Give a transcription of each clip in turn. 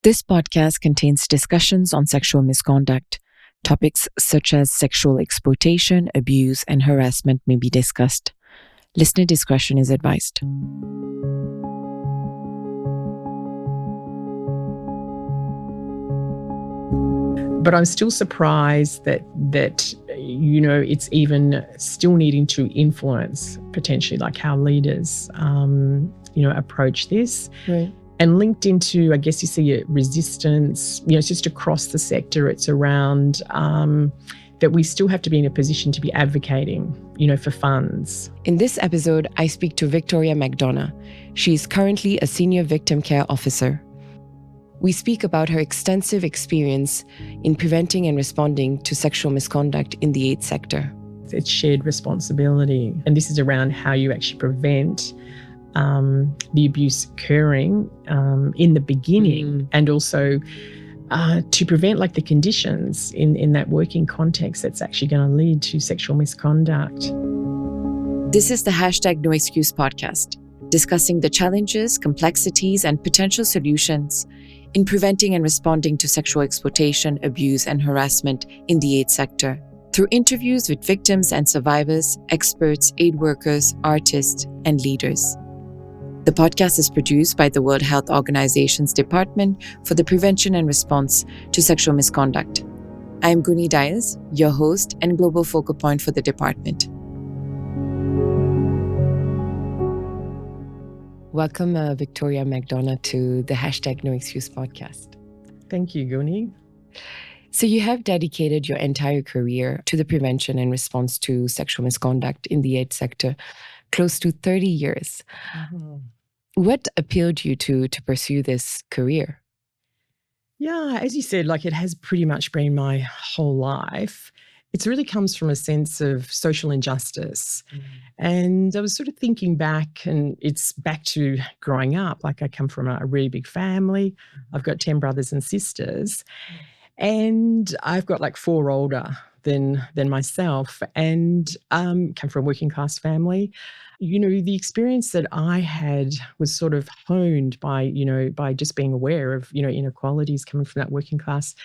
This podcast contains discussions on sexual misconduct. Topics such as sexual exploitation, abuse, and harassment may be discussed. Listener discretion is advised. But I'm still surprised that it's even still needing to influence potentially like how leaders approach this. Right. And linked into, I guess you see a resistance, it's just across the sector. It's around that we still have to be in a position to be advocating, for funds. In this episode, I speak to Victoria McDonough. She is currently a senior victim care officer. We speak about her extensive experience in preventing and responding to sexual misconduct in the aid sector. It's shared responsibility. And this is around how you actually prevent the abuse occurring in the beginning, and also to prevent like the conditions in that working context that's actually going to lead to sexual misconduct. This is the #NoExcuse podcast, discussing the challenges, complexities, and potential solutions in preventing and responding to sexual exploitation, abuse, and harassment in the aid sector, through interviews with victims and survivors, experts, aid workers, artists, and leaders. The podcast is produced by the World Health Organization's Department for the Prevention and Response to Sexual Misconduct. I am Guni Dias, your host and global focal point for the department. Welcome, Victoria McDonough, to the #NoExcuse podcast. Thank you, Guni. So you have dedicated your entire career to the prevention and response to sexual misconduct in the aid sector, close to 30 years. Mm-hmm. What appealed you to pursue this career? Yeah, as you said, like it has pretty much been my whole life. It really comes from a sense of social injustice. And I was sort of thinking back, and it's back to growing up. Like I come from a really big family. I've got 10 brothers and sisters. And I've got like 4 older than myself, and come from a working class family. The experience that I had was sort of honed by just being aware of, inequalities coming from that working class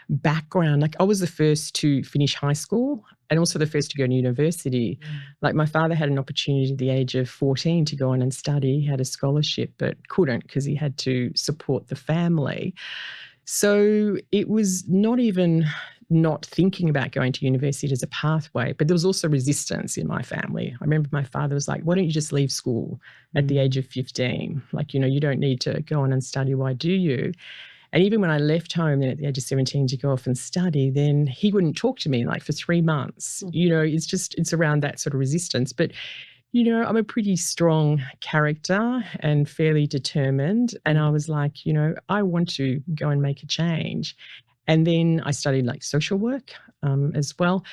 background. Like I was the first to finish high school and also the first to go to university. Like my father had an opportunity at the age of 14 to go on and study. He had a scholarship, but couldn't because he had to support the family. So it was not even not thinking about going to university as a pathway, but there was also resistance in my family. I remember my father was like, why don't you just leave school at the age of 15? Like, you don't need to go on and study. Why do you? And even when I left home then at the age of 17 to go off and study, then he wouldn't talk to me like for 3 months. It's around that sort of resistance. But I'm a pretty strong character and fairly determined. And I was like, I want to go and make a change. And then I studied like social work as well.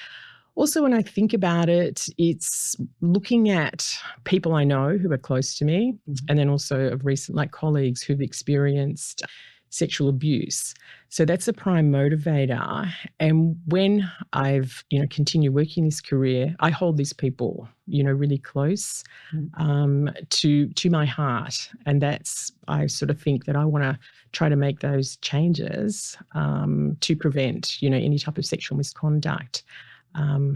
Also, when I think about it, it's looking at people I know who are close to me, and then also of recent like colleagues who've experienced sexual abuse. So that's a prime motivator. And when I've, continued working this career, I hold these people, really close to my heart. And I sort of think that I want to try to make those changes to prevent, any type of sexual misconduct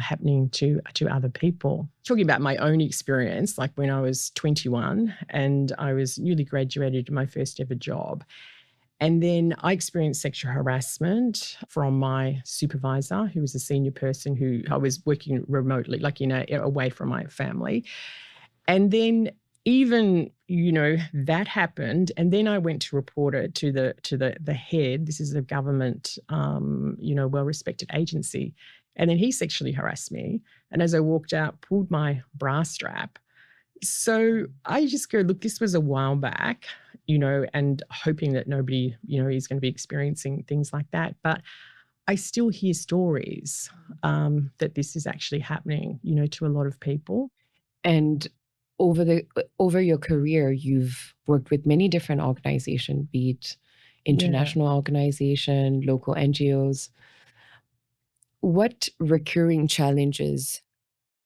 happening to other people. Talking about my own experience, like when I was 21 and I was newly graduated to my first ever job. And then I experienced sexual harassment from my supervisor, who was a senior person who I was working remotely, like, away from my family. And then even, that happened. And then I went to report it to the head. This is a government, well-respected agency. And then he sexually harassed me. And as I walked out, pulled my bra strap. So I just go, look, this was a while back, and hoping that nobody, is going to be experiencing things like that. But I still hear stories that this is actually happening, to a lot of people. And over your career, you've worked with many different organizations, be it international organization, local NGOs. What recurring challenges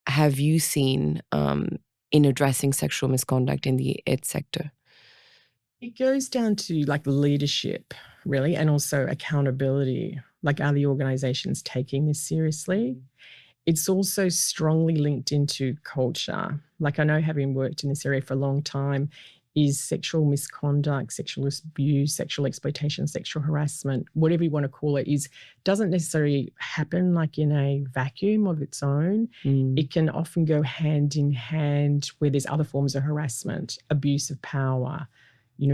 have you seen in addressing sexual misconduct in the aid sector? It goes down to like leadership, really, and also accountability. Like, are the organizations taking this seriously? It's also strongly linked into culture. Like, I know, having worked in this area for a long time, is sexual misconduct, sexual abuse, sexual exploitation, sexual harassment, whatever you want to call it, doesn't necessarily happen like in a vacuum of its own. It can often go hand in hand where there's other forms of harassment, abuse of power,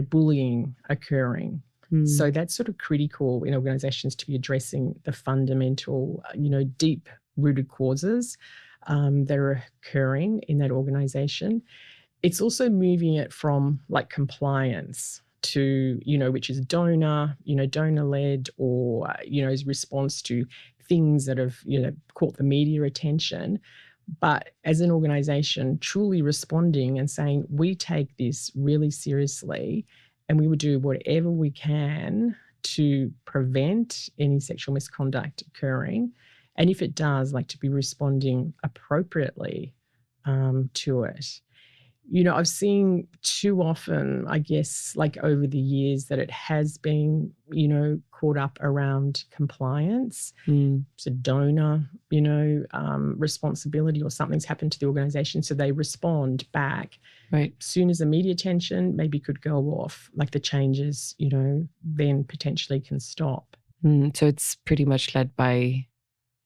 bullying occurring. So that's sort of critical in organizations to be addressing the fundamental, deep rooted causes that are occurring in that organization. It's also moving it from like compliance to, which is donor-led, or, is response to things that have, caught the media attention. But as an organization, truly responding and saying, we take this really seriously and we will do whatever we can to prevent any sexual misconduct occurring. And if it does, like, to be responding appropriately to it. I've seen too often, I guess, like over the years, that it has been, caught up around compliance. So donor, responsibility, or something's happened to the organization, so they respond back. Right. Soon as the media attention maybe could go off, like the changes, then potentially can stop. So it's pretty much led by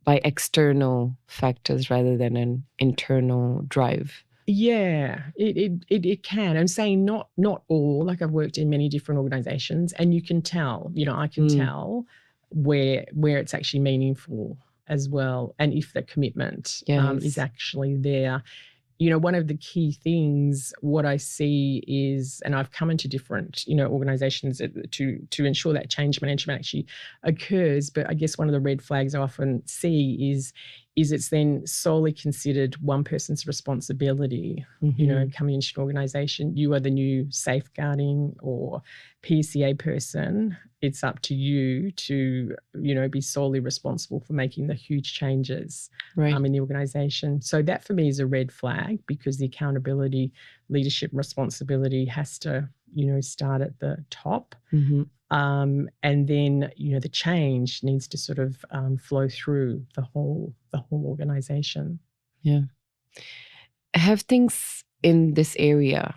external factors rather than an internal drive. Yeah, it can. I'm saying not all. Like, I've worked in many different organizations, and you can tell, I can tell where it's actually meaningful as well, and if the commitment is actually there. One of the key things, what I see is, and I've come into different, organizations to ensure that change management actually occurs. But I guess one of the red flags I often see is it's then solely considered one person's responsibility. Coming into an organization, you are the new safeguarding or PCA person. It's up to you to, be solely responsible for making the huge changes in the organization. So that for me is a red flag, because the accountability, leadership, responsibility has to, start at the top. And then, the change needs to sort of flow through the whole organization. Yeah. Have things in this area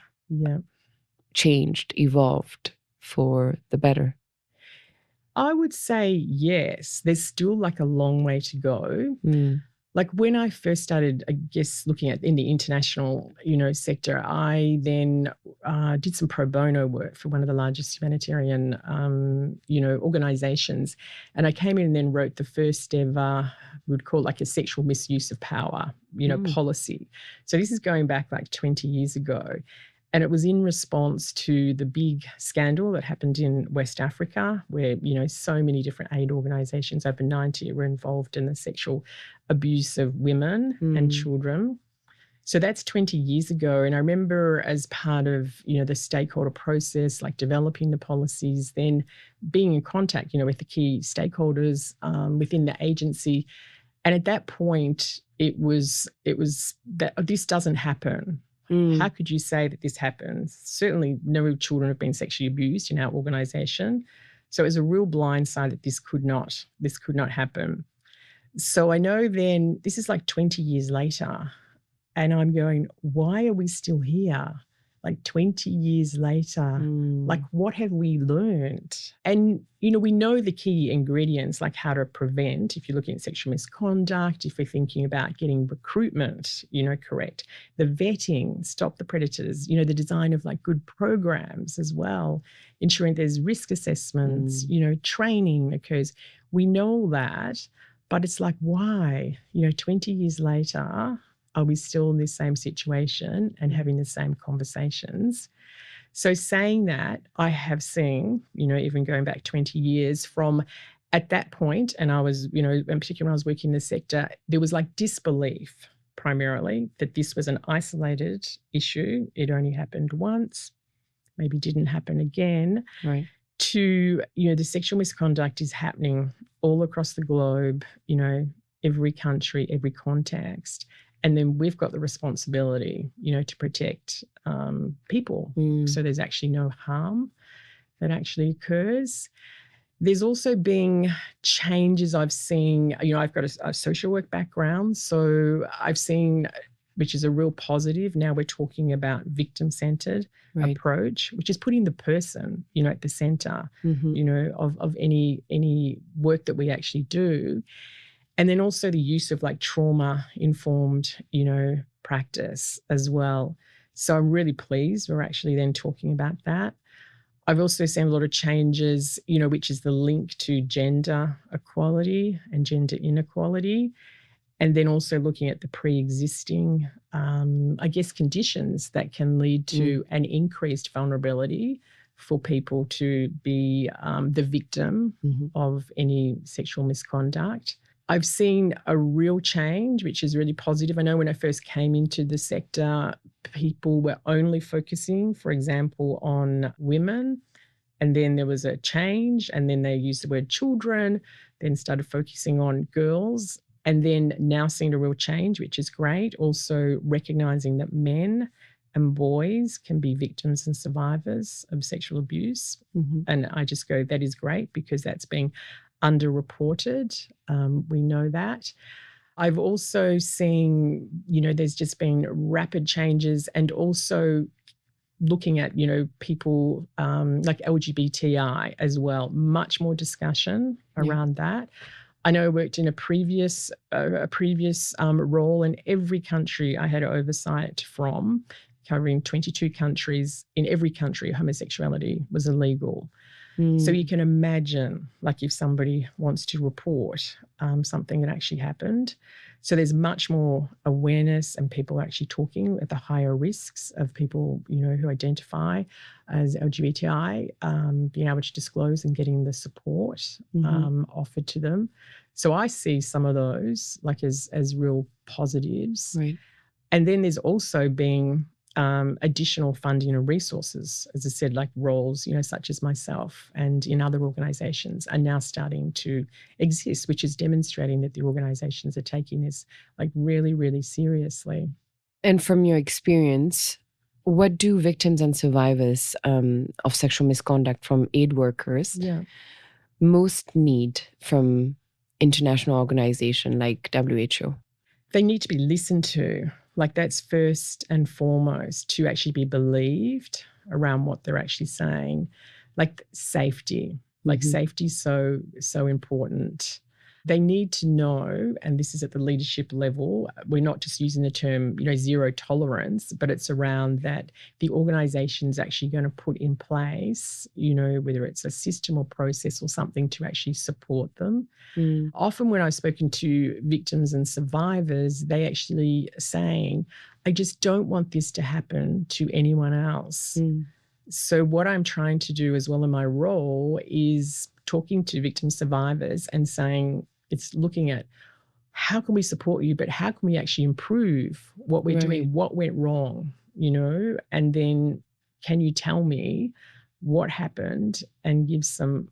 changed, evolved for the better? I would say yes. There's still like a long way to go. Like, when I first started, I guess, looking at in the international, sector, I then did some pro bono work for one of the largest humanitarian, organizations. And I came in and then wrote the first ever, we would call it like a sexual misuse of power, policy. So this is going back like 20 years ago. And it was in response to the big scandal that happened in West Africa, where, so many different aid organizations, over 90, were involved in the sexual abuse of women and children. So that's 20 years ago. And I remember, as part of, the stakeholder process, like developing the policies, then being in contact, with the key stakeholders within the agency. And at that point, it was that this doesn't happen. How could you say that this happens? Certainly no children have been sexually abused in our organisation. So it was a real blindside that this could not happen. So I know then, this is like 20 years later, and I'm going, why are we still here? Like 20 years later, like, what have we learned? And, we know the key ingredients, like how to prevent, if you're looking at sexual misconduct, if we're thinking about getting recruitment, correct, the vetting, stop the predators, the design of like good programs as well, ensuring there's risk assessments, training occurs. We know all that, but it's like, why, 20 years later, are we still in this same situation and having the same conversations? So saying that, I have seen, even going back 20 years from at that point, and I was, in particular when I was working in the sector, there was like disbelief primarily that this was an isolated issue. It only happened once, maybe didn't happen again. Right. To, the sexual misconduct is happening all across the globe, every country, every context. And then we've got the responsibility, to protect people. So there's actually no harm that actually occurs. There's also been changes I've seen. I've got a social work background. So I've seen, which is a real positive. Now we're talking about victim-centered approach, which is putting the person, at the center, of any work that we actually do. And then also the use of like trauma-informed, practice as well. So I'm really pleased we're actually then talking about that. I've also seen a lot of changes, which is the link to gender equality and gender inequality. And then also looking at the pre-existing, conditions that can lead to an increased vulnerability for people to be the victim of any sexual misconduct. I've seen a real change, which is really positive. I know when I first came into the sector, people were only focusing, for example, on women. And then there was a change, and then they used the word children, then started focusing on girls, and then now seeing a real change, which is great. Also recognizing that men and boys can be victims and survivors of sexual abuse. And I just go, that is great, because that's being underreported. We know that. I've also seen, there's just been rapid changes, and also looking at, people like LGBTI as well, much more discussion around that. I know I worked in a previous role in every country I had oversight from, covering 22 countries. In every country, homosexuality was illegal. So you can imagine, like, if somebody wants to report something that actually happened. So there's much more awareness, and people actually talking at the higher risks of people, who identify as LGBTI, being able to disclose and getting the support offered to them. So I see some of those like as real positives. Right. And then there's also been additional funding and resources, as I said, like roles, such as myself and in other organisations are now starting to exist, which is demonstrating that the organisations are taking this like really, really seriously. And from your experience, what do victims and survivors of sexual misconduct from aid workers most need from international organization like WHO? They need to be listened to. Like, that's first and foremost, to actually be believed around what they're actually saying. Like safety, safety is so important. They need to know, and this is at the leadership level, we're not just using the term, zero tolerance, but it's around that the organisation's actually going to put in place, whether it's a system or process or something to actually support them. Often when I've spoken to victims and survivors, they actually saying, I just don't want this to happen to anyone else. So what I'm trying to do as well in my role is talking to victim survivors and saying, it's looking at how can we support you, but how can we actually improve what we're doing, what went wrong, and then can you tell me what happened and give some,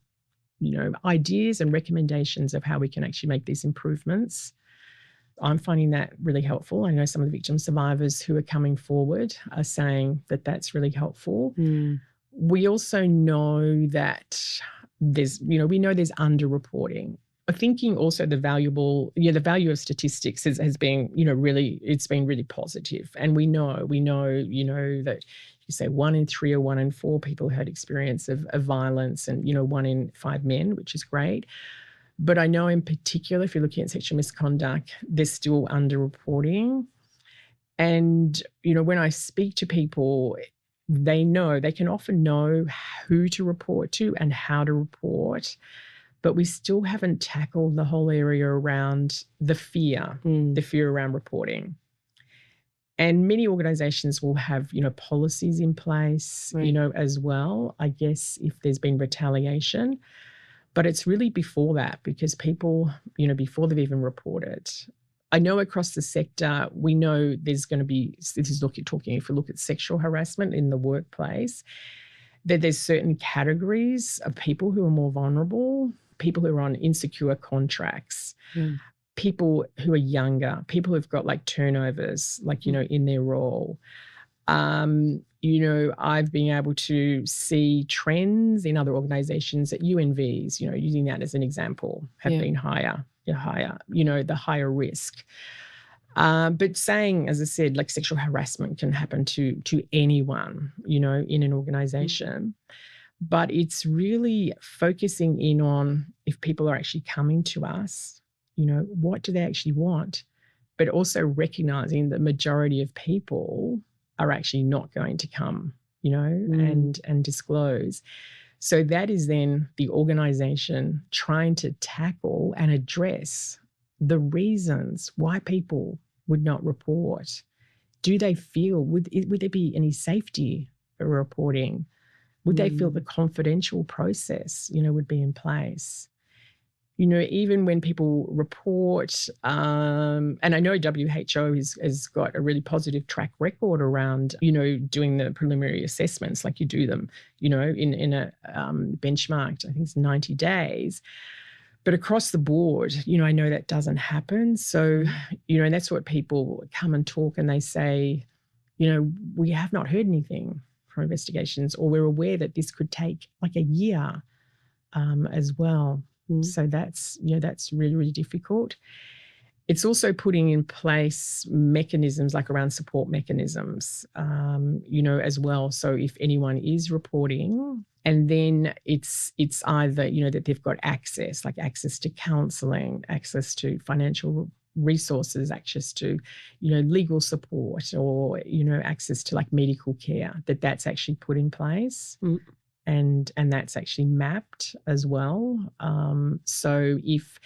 ideas and recommendations of how we can actually make these improvements. I'm finding that really helpful. I know some of the victim survivors who are coming forward are saying that that's really helpful. We also know that there's underreporting. I thinking also the value of statistics has been, it's been really positive. And we know, that you say 1 in 3 or 1 in 4 people had experience of violence, and, 1 in 5 men, which is great. But I know in particular, if you're looking at sexual misconduct, there's still underreporting. And, when I speak to people, they can often know who to report to and how to report, but we still haven't tackled the whole area around the fear around reporting. And many organisations will have, policies in place, as well, I guess, if there's been retaliation. But it's really before that, because people, before they've even reported. I know across the sector, we know there's going to be, if we look at sexual harassment in the workplace, that there's certain categories of people who are more vulnerable, people who are on insecure contracts, people who are younger, people who've got like turnovers, like, in their role. I've been able to see trends in other organizations that UNVs, using that as an example, have been higher, the higher risk. But saying, as I said, like sexual harassment can happen to anyone, in an organization. But it's really focusing in on if people are actually coming to us, what do they actually want? But also recognizing the majority of people are actually not going to come, and disclose. So that is then the organization trying to tackle and address the reasons why people would not report. Do they feel, would there be any safety reporting? Would they feel the confidential process, would be in place? Even when people report, and I know WHO has got a really positive track record around, doing the preliminary assessments, like you do them, in a benchmarked, I think it's 90 days. But across the board, I know that doesn't happen. So, and that's what people come and talk and they say, we have not heard anything from investigations, or we're aware that this could take like a year as well. So that's really, really difficult. It's also putting in place mechanisms like around support mechanisms, as well. So if anyone is reporting, and then it's either, that they've got access to counselling, access to financial resources, access to, legal support, or, access to like medical care, that's actually put in place. And that's actually mapped as well. So if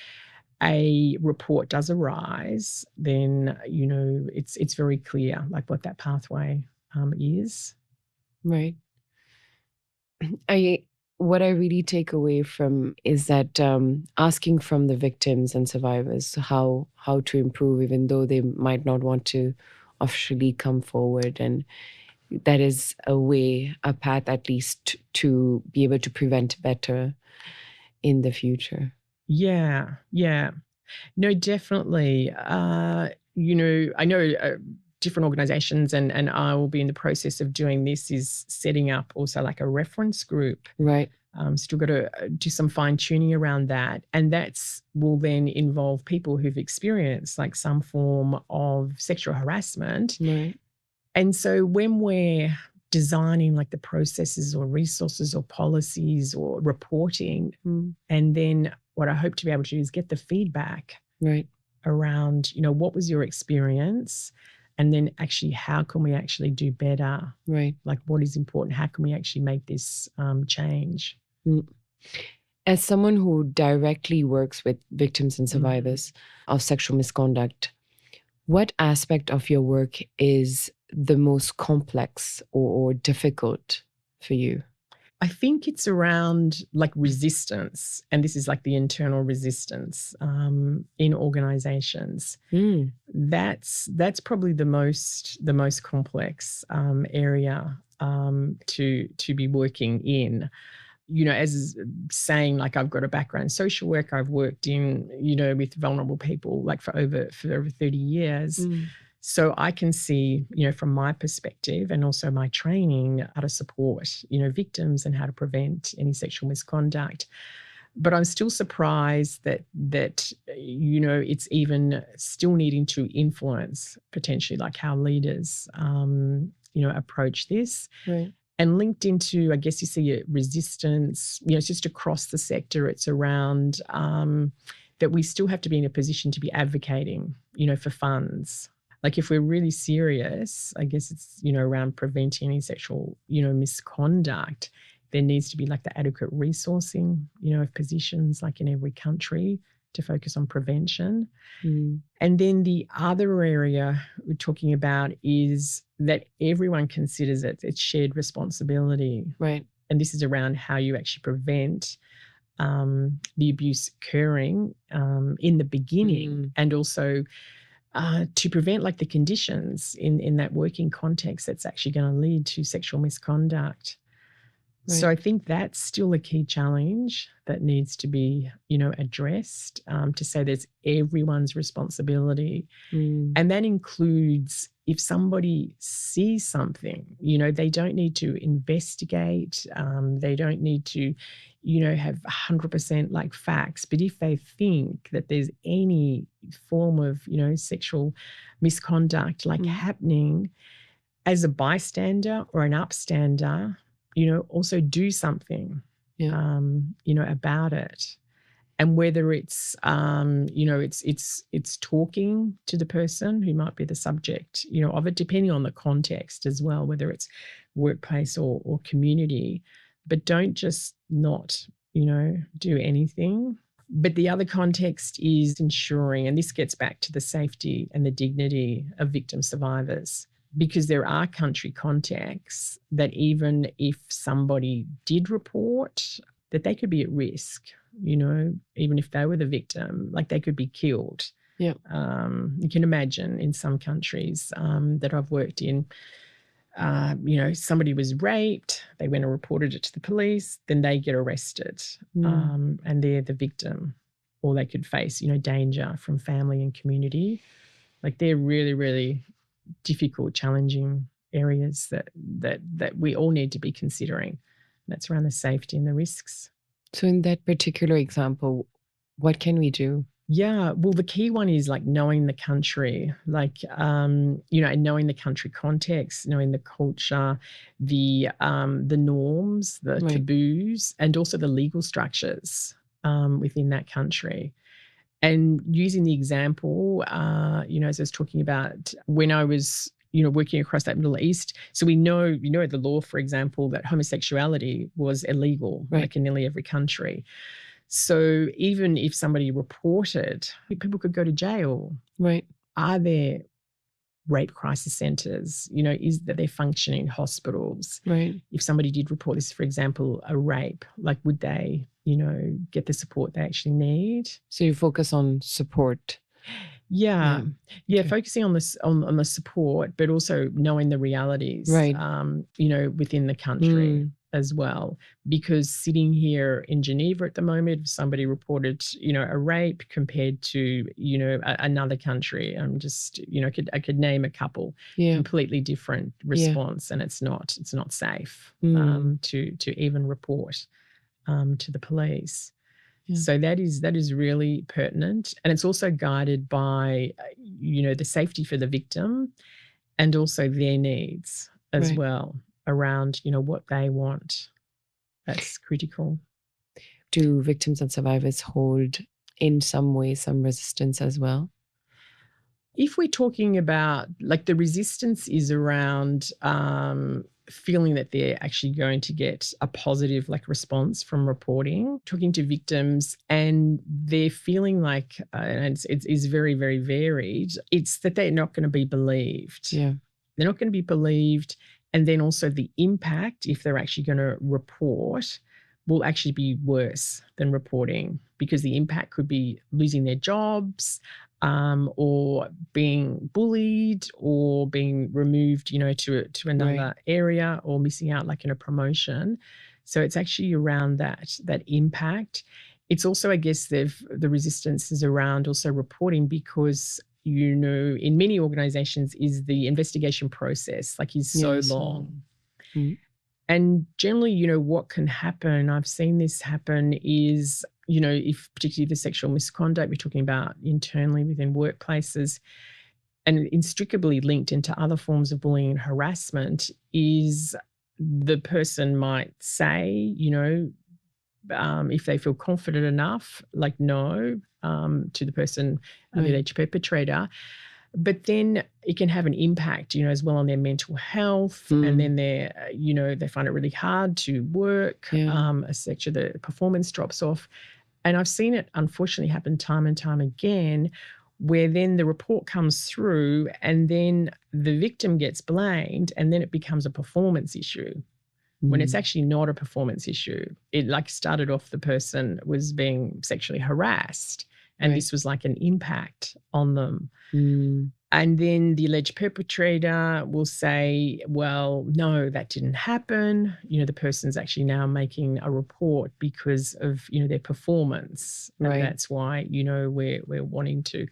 a report does arise, then, it's very clear like what that pathway is. Right. What I really take away from is that asking from the victims and survivors how to improve, even though they might not want to officially come forward, and that is a path at least to be able to prevent better in the future. Yeah. No, definitely. I know different organizations, and I will be in the process of doing this, is setting up also like a reference group. Right. Still got to do some fine tuning around that. And will then involve people who've experienced like some form of sexual harassment. Right. And so when we're designing like the processes or resources or policies or reporting, and then what I hope to be able to do is get the feedback around, what was your experience? And then actually, how can we actually do better? Right. Like what is important? How can we actually make this change? As someone who directly works with victims and survivors of sexual misconduct, what aspect of your work is the most complex or difficult for you? I think it's around like resistance, and this is like the internal resistance in organizations. That's probably the most complex area to be working in. As saying, like I've got a background in social work, I've worked in, with vulnerable people like for over 30 years. So I can see, from my perspective and also my training, how to support, victims and how to prevent any sexual misconduct. But I'm still surprised that it's even still needing to influence potentially like how leaders, approach this. Right. And linked into, I guess you see resistance, it's just across the sector. It's around that we still have to be in a position to be advocating, for funds. Like if we're really serious, I guess it's, around preventing any sexual, misconduct, there needs to be like the adequate resourcing, of positions like in every country to focus on prevention. And then the other area we're talking about is that everyone considers it's shared responsibility. Right. And this is around how you actually prevent the abuse occurring in the beginning, and also to prevent like the conditions in that working context that's actually going to lead to sexual misconduct. So I think that's still a key challenge that needs to be, addressed, to say there's everyone's responsibility. And that includes if somebody sees something, they don't need to investigate. They don't need to, have 100% like facts. But if they think that there's any form of, sexual misconduct like happening, as a bystander or an upstander, also do something, about it. And whether it's, it's talking to the person who might be the subject, of it, depending on the context as well, whether it's workplace or community. But don't just not, do anything. But the other context is ensuring, and this gets back to the safety and the dignity of victim survivors, because there are country contexts that even if somebody did report, that they could be at risk, even if they were the victim, like they could be killed. Yeah. You can imagine in some countries that I've worked in, somebody was raped, they went and reported it to the police, then they get arrested and they're the victim, or they could face, danger from family and community. Like they're really, really difficult, challenging areas that we all need to be considering. That's around the safety and the risks. So in that particular example, what can we do? Yeah, well, the key one is like knowing the country, like, and knowing the country context, knowing the culture, the norms, the taboos, and also the legal structures within that country. And using the example, as I was talking about when I was, working across that Middle East. So we know, the law, for example, that homosexuality was illegal, like in nearly every country. So even if somebody reported, people could go to jail. Right. Are there rape crisis centres? Is that they're functioning hospitals? Right. If somebody did report this, for example, a rape, like would they, get the support they actually need? So you focus on support. Yeah. Okay. Focusing on this on the support, but also knowing the realities, within the country as well. Because sitting here in Geneva at the moment, if somebody reported, a rape compared to, another country, I'm just, I could name a couple, completely different response, and it's not safe to even report to the police. Yeah. So that is really pertinent, and it's also guided by, the safety for the victim, and also their needs as well around, what they want. That's critical. Do victims and survivors hold in some way some resistance as well? If we're talking about like the resistance is around feeling that they're actually going to get a positive like response from reporting, talking to victims, and they're feeling like, and it's very, very varied, it's that they're not going to be believed. Yeah. They're not going to be believed. And then also the impact, if they're actually going to report, will actually be worse than reporting, because the impact could be losing their jobs, or being bullied, or being removed, to another area, or missing out like in a promotion. So it's actually around that impact. It's also, I guess, the resistance is around also reporting, because in many organizations is the investigation process is so long. And generally, what can happen, I've seen this happen, is, if particularly the sexual misconduct we're talking about internally within workplaces, and inextricably linked into other forms of bullying and harassment, is the person might say, if they feel confident enough, like no, to the person, the alleged perpetrator. But then it can have an impact, as well on their mental health. And then they find it really hard to work. The performance drops off. And I've seen it unfortunately happen time and time again, where then the report comes through and then the victim gets blamed, and then it becomes a performance issue. When it's actually not a performance issue. It started off, the person was being sexually harassed, And Right. this was like an impact on them. Mm. And then the alleged perpetrator will say, well, no, that didn't happen. The person's actually now making a report because of, their performance. Right. And that's why, we're wanting to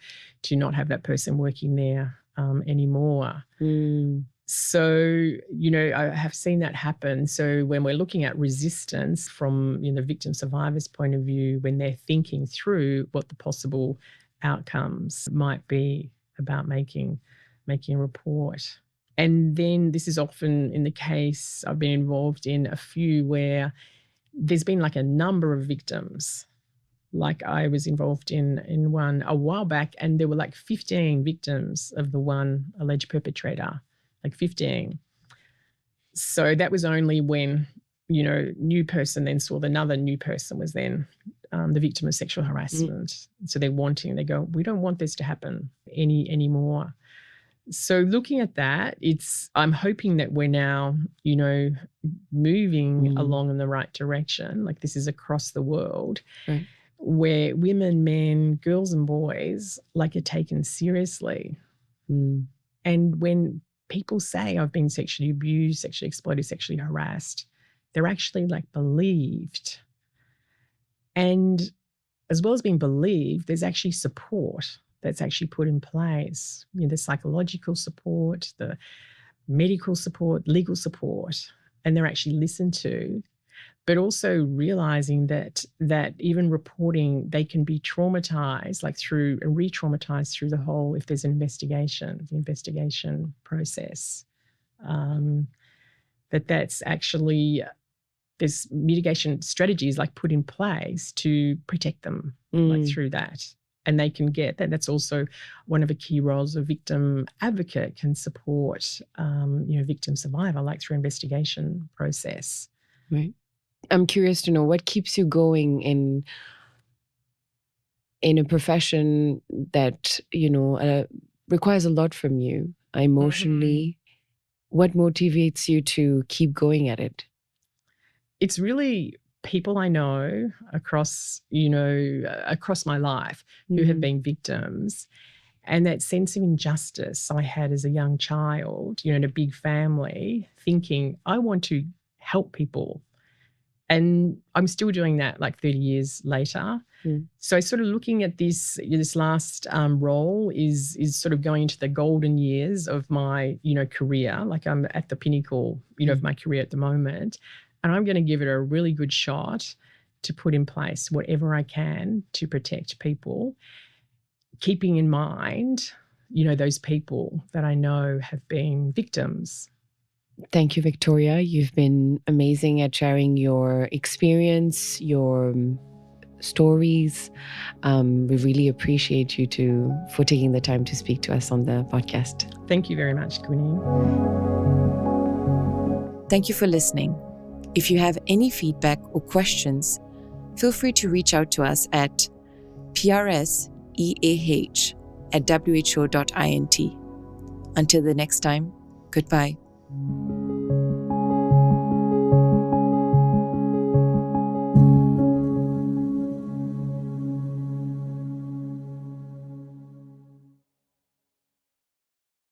not have that person working there anymore. Mm. So, I have seen that happen. So when we're looking at resistance from, the victim survivor's point of view, when they're thinking through what the possible outcomes might be about making a report. And then this is often in the case, I've been involved in a few where there's been like a number of victims. Like I was involved in one a while back, and there were like 15 victims of the one alleged perpetrator, like 15. So that was only when, new person then saw another new person was then the victim of sexual harassment. So they go, we don't want this to happen anymore. So looking at that, I'm hoping that we're now, moving along in the right direction. Like this is across the world. Right. Where women, men, girls and boys are taken seriously. And when people say I've been sexually abused, sexually exploited, sexually harassed, they're actually believed. And as well as being believed, there's actually support that's actually put in place. The psychological support, the medical support, legal support, and they're actually listened to. But also realizing that even reporting, they can be traumatized, through and re-traumatized through the whole, if there's the investigation process, that's actually, there's mitigation strategies put in place to protect them through that. And they can get that. That's also one of the key roles of victim advocate, can support, victim survivor, through investigation process. Right. I'm curious to know what keeps you going in a profession that, requires a lot from you emotionally. What motivates you to keep going at it? It's really people I know across my life who have been victims, and that sense of injustice I had as a young child, in a big family, thinking I want to help people. And I'm still doing that 30 years later. So sort of looking at this last role is sort of going into the golden years of my, career. I'm at the pinnacle, of my career at the moment. And I'm going to give it a really good shot to put in place whatever I can to protect people, keeping in mind, those people that I know have been victims. Thank you, Victoria. You've been amazing at sharing your experience, your stories. We really appreciate you for taking the time to speak to us on the podcast. Thank you very much, Queenie. Thank you for listening. If you have any feedback or questions, feel free to reach out to us at prseah@who.int. Until the next time, goodbye.